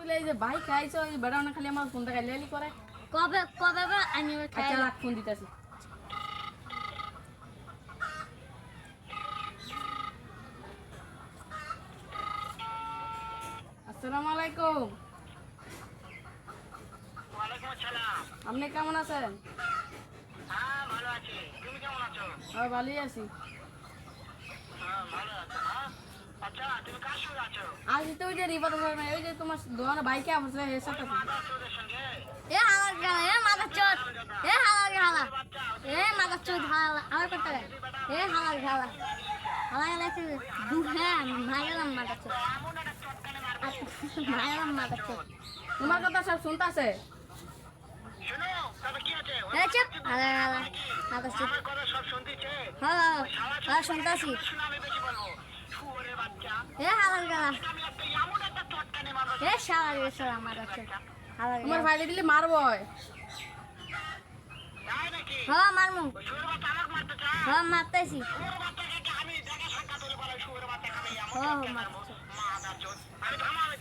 বলে এই যে ভাই খাইছো এই বেড়াও না খালি আমার ফোনটা গালি করে কবে কবে আমি খাই আচ্ছা রাখ ফোন দিতেছি আসসালামু আলাইকুম ওয়ালাইকুম আসসালাম। আপনি কেমন আছেন হ্যাঁ ভালো আছি, তুমি কেমন আছো? ভালোই আছি হ্যাঁ ভালো আছো না? আচ্ছা তুমি কার সঙ্গে আছো? আজ তো ওই যে রিপোর্ট ওই যে তোমার দোকানে বাইকে আসছে এর সাথে মাদার চোদের সঙ্গে এ হালার গালা এ মাদার চোদ এ হালার গালা এ মাদার চোদ হালা আমার করতে এ হালার গালা হালা গালা কি হ্যাঁ মাইলাম মাদার চোদ এমন একটা চটকানে মারবো। মাইলাম মাদার চোদ তোমার কথা সব শুনতাছে শোনো তবে কি আছে? এ চুপ হালা গালা মাদার চোদ আমার কথা সব শুনতেছে? হ্যালো হ্যাঁ শুনতাছি শুনে আমি বেশি বলবো। শুয়োরের বাচ্চা, এ হালার গালা আমি একটা এমন একটা চটকানে মারবো। এ শালা রে শালা মাদার চোদ হালার তোমার গালা ভাইলে দিলে মারবো তাই নাকি? হ্যাঁ মারমু শুয়োরের বাচ্চা আমাকে মারতে চায়? হ্যাঁ মারতেছি শুয়োরের বাচ্চাকে আমি দেখা সাক্ষাৎ করে বলে শুয়োরের বাচ্চা খাবে এমন হ্যাঁ চটকানে মাদার মারবো। চোদ মাদার চোদ। আমি থামাবে